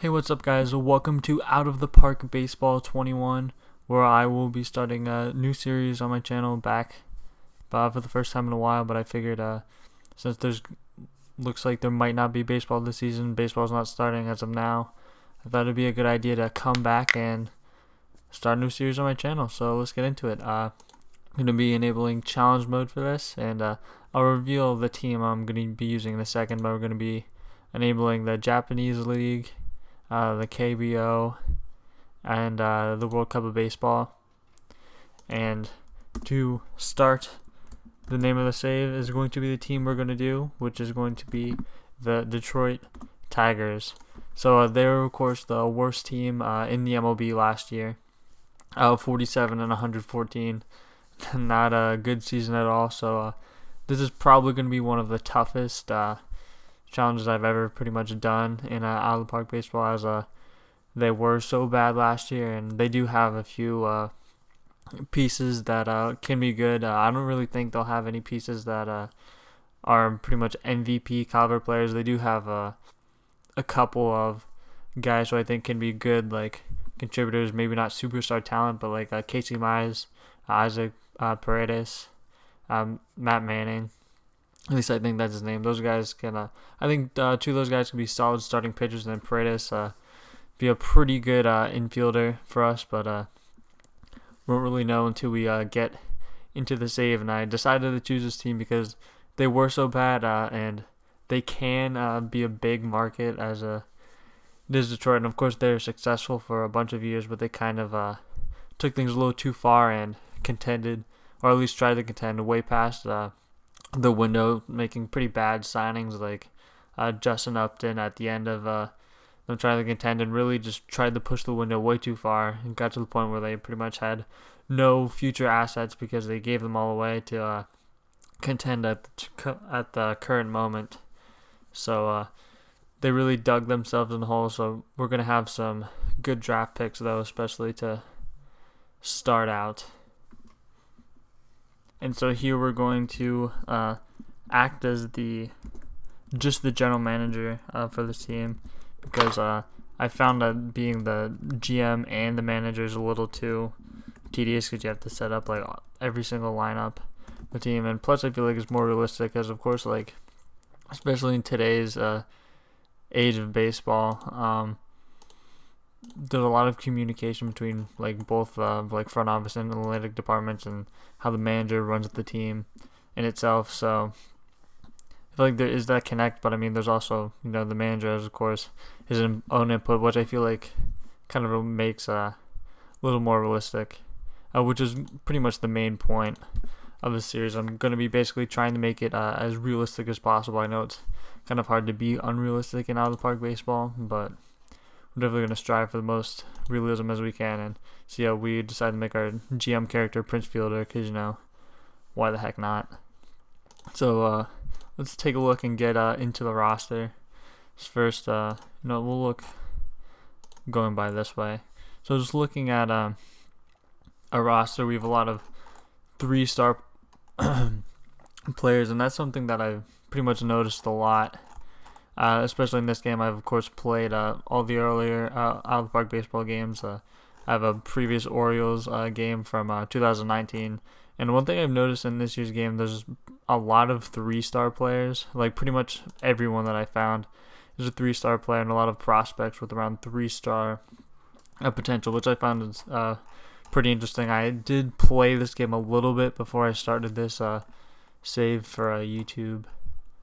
Hey, what's up, guys? Welcome to Out of the Park Baseball 21, where I will be starting a new series on my channel back for the first time in a while. But I figured since looks like there might not be baseball this season, baseball's not starting as of now, I thought it'd be a good idea to come back and start a new series on my channel. So let's get into it. I'm going to be enabling challenge mode for this, and I'll reveal the team I'm going to be using in a second, but we're going to be enabling the Japanese League, the KBO, and the World Cup of Baseball. And to start, the name of the save is going to be the team we're going to do, which is going to be the Detroit Tigers. So they were, of course, the worst team in the MLB last year, 47 and 114. Not a good season at all. So this is probably going to be one of the toughest challenges I've ever pretty much done in out of the park baseball, as they were so bad last year, and they do have a few pieces that can be good. I don't really think they'll have any pieces that are pretty much MVP caliber players. They do have a couple of guys who I think can be good, like contributors, maybe not superstar talent, but like Casey Mize, Isaac Paredes, Matt Manning. At least I think that's his name. Those guys can, I think two of those guys can be solid starting pitchers, and then Paredes be a pretty good infielder for us, but won't really know until we get into the save. And I decided to choose this team because they were so bad, and they can be a big market as it is Detroit. And of course, they're successful for a bunch of years, but they kind of took things a little too far and contended, or at least tried to contend way past the window, making pretty bad signings like Justin Upton at the end of them trying to contend, and really just tried to push the window way too far, and got to the point where they pretty much had no future assets because they gave them all away to contend at the current moment. So they really dug themselves in the hole. So we're going to have some good draft picks, though, especially to start out. And so here we're going to act as the general manager for this team, because I found that being the GM and the manager is a little too tedious, because you have to set up like every single lineup the team. And plus I feel like it's more realistic, because of course, like especially in today's age of baseball, there's a lot of communication between like both like front office and analytic departments, and how the manager runs the team in itself. So I feel like there is that connect, but I mean, there's also, the manager has, of course, his own input, which I feel like kind of makes a little more realistic, which is pretty much the main point of the series. I'm going to be basically trying to make it as realistic as possible. I know it's kind of hard to be unrealistic in out of the park baseball, but we're definitely going to strive for the most realism as we can, and see how we decide to make our GM character Prince Fielder, because, why the heck not? So let's take a look and get into the roster. First, we'll look going by this way. So just looking at a roster, we have a lot of 3-star players, and that's something that I've pretty much noticed a lot. Especially in this game. I've of course played all the earlier out of the park baseball games. I have a previous Orioles game from 2019, and one thing I've noticed in this year's game, there's a lot of 3-star players. Like pretty much everyone that I found is a 3-star player, and a lot of prospects with around 3-star potential, which I found is pretty interesting. I did play this game a little bit before I started this save for YouTube,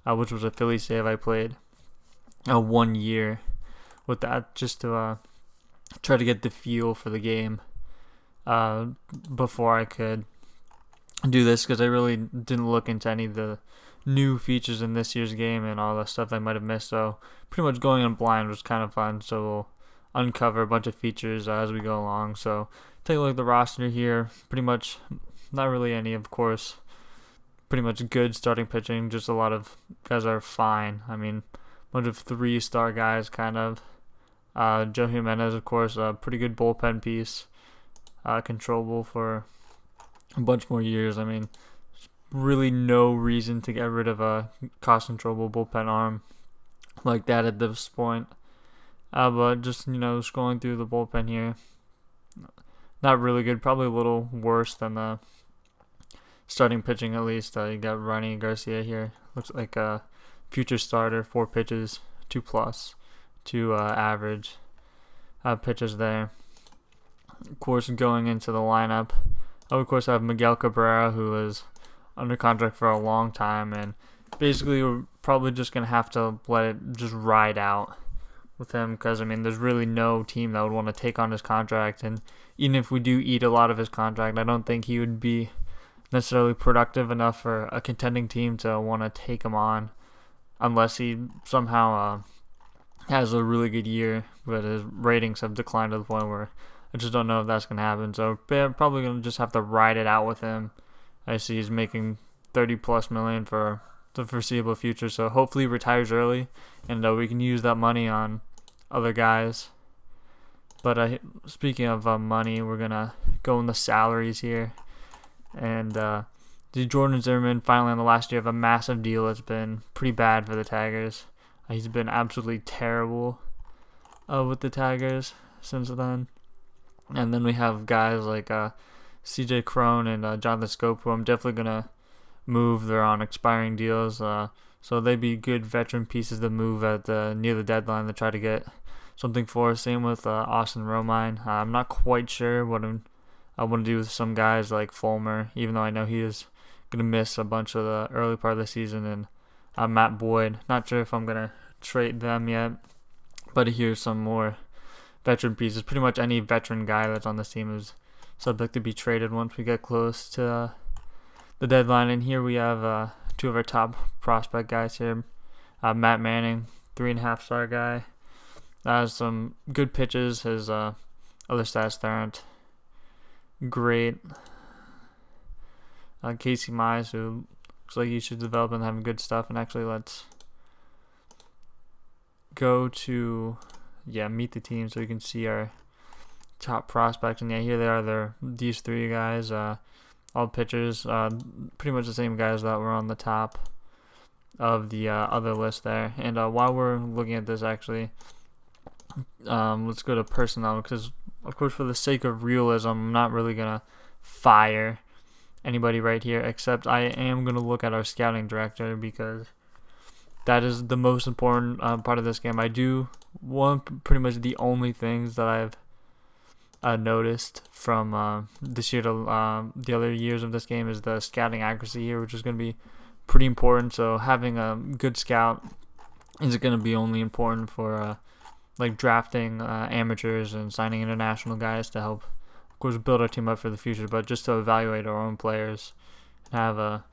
which was a Philly save. I played 1 year with that, just to try to get the feel for the game before I could do this, because I really didn't look into any of the new features in this year's game and all the stuff I might have missed. So pretty much going in blind was kind of fun. So we'll uncover a bunch of features as we go along. So take a look at the roster here. Pretty much not really any, of course, pretty much good starting pitching. Just a lot of guys are fine. I mean, bunch of 3-star guys, kind of. Joe Jimenez, of course, a pretty good bullpen piece, controllable for a bunch more years. I mean, really no reason to get rid of a cost controllable bullpen arm like that at this point. But just, scrolling through the bullpen here, not really good. Probably a little worse than the starting pitching at least. You got Ronnie Garcia here. Looks like a future starter. 4 pitches, 2+, 2 average pitches there. Of course, going into the lineup, of course, I have Miguel Cabrera, who is under contract for a long time, and basically we're probably just going to have to let it just ride out with him, because, there's really no team that would want to take on his contract, and even if we do eat a lot of his contract, I don't think he would be necessarily productive enough for a contending team to want to take him on, unless he somehow has a really good year, but his ratings have declined to the point where I just don't know if that's going to happen. So I'm probably going to just have to ride it out with him. I see he's making $30+ million for the foreseeable future, so hopefully he retires early, and we can use that money on other guys. But speaking of money, we're going to go in the salaries here. And the Jordan Zimmerman, finally on the last year of a massive deal. It's been pretty bad for the Tigers. He's been absolutely terrible with the Tigers since then. And then we have guys like CJ Crone and Jonathan Scope, who I'm definitely going to move. They're on expiring deals. So they'd be good veteran pieces to move at near the deadline to try to get something for us. Same with Austin Romine. I'm not quite sure what I want to do with some guys like Fulmer, even though I know he is going to miss a bunch of the early part of the season. And Matt Boyd, not sure if I'm going to trade them yet, but here's some more veteran pieces. Pretty much any veteran guy that's on this team is subject to be traded once we get close to the deadline. And here we have 2 of our top prospect guys here. Matt Manning, 3.5-star guy. Has some good pitches. His other stats aren't great. Casey Mize, who looks like he should develop and have good stuff. And actually, let's go to meet the team so you can see our top prospects. And here they are. These 3 guys, all pitchers, pretty much the same guys that were on the top of the other list there. And while we're looking at this, actually, let's go to personnel, because of course, for the sake of realism, I'm not really gonna fire anybody right here, except I am gonna look at our scouting director, because that is the most important part of this game. I do want pretty much the only things that I've noticed from this year to the other years of this game is the scouting accuracy here, which is going to be pretty important. So having a good scout is going to be only important for like drafting amateurs and signing international guys to help, of course, build our team up for the future, but just to evaluate our own players and have a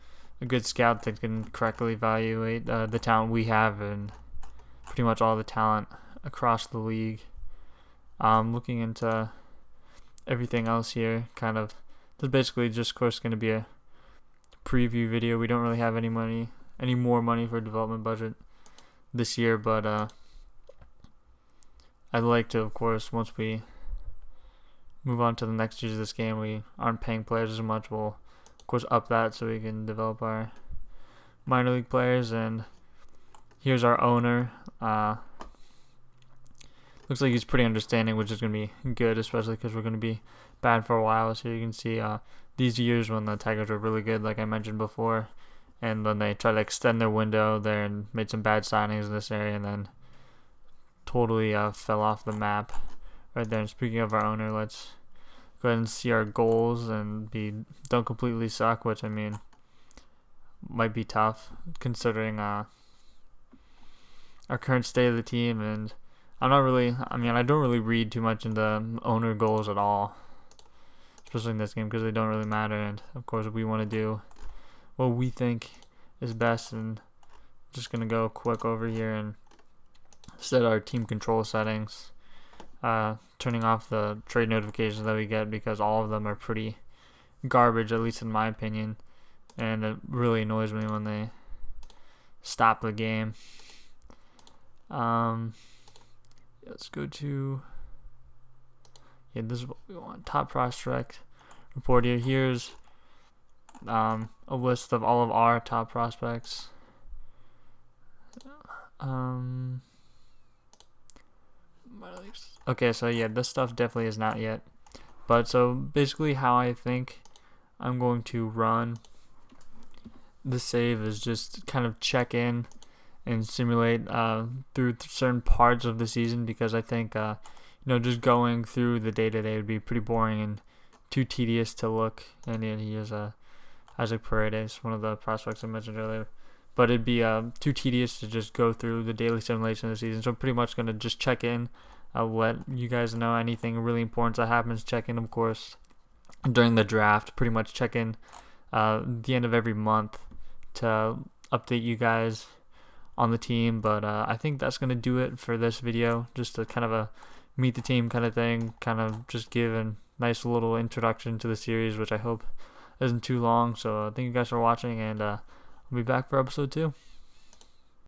good scout that can correctly evaluate the talent we have and pretty much all the talent across the league. Looking into everything else here, kind of, this is basically just, of course, going to be a preview video. We don't really have any more money for development budget this year, but I'd like to, of course, once we move on to the next years of this game, we aren't paying players as much. We'll, of course, up that so we can develop our minor league players. And here's our owner. Looks like he's pretty understanding, which is going to be good, especially because we're going to be bad for a while. So you can see these years when the Tigers were really good, like I mentioned before, and then they tried to extend their window there and made some bad signings in this area, and then totally fell off the map right there. And speaking of our owner, let's go ahead and see our goals and don't completely suck, which, I mean, might be tough considering our current state of the team. And I don't really read too much into owner goals at all, especially in this game, because they don't really matter. And of course, we want to do what we think is best. And just gonna go quick over here and set our team control settings, turning off the trade notifications that we get, because all of them are pretty garbage, at least in my opinion, and it really annoys me when they stop the game. Let's go to this is what we want. Top prospect report here. Here's a list of all of our top minor leagues. Okay, so yeah, this stuff definitely is not yet. But so basically how I think I'm going to run the save is just kind of check in and simulate through certain parts of the season, because I think just going through the day-to-day would be pretty boring and too tedious to look. And he is Isaac Paredes, one of the prospects I mentioned earlier. But it'd be too tedious to just go through the daily simulation of the season. So I'm pretty much going to just check in. I'll let you guys know anything really important that happens. Check in, of course, during the draft. Pretty much check in the end of every month to update you guys on the team. But I think that's going to do it for this video. Just a kind of a meet the team kind of thing. Kind of just give a nice little introduction to the series, which I hope isn't too long. So thank you guys for watching, and I'll be back for episode 2.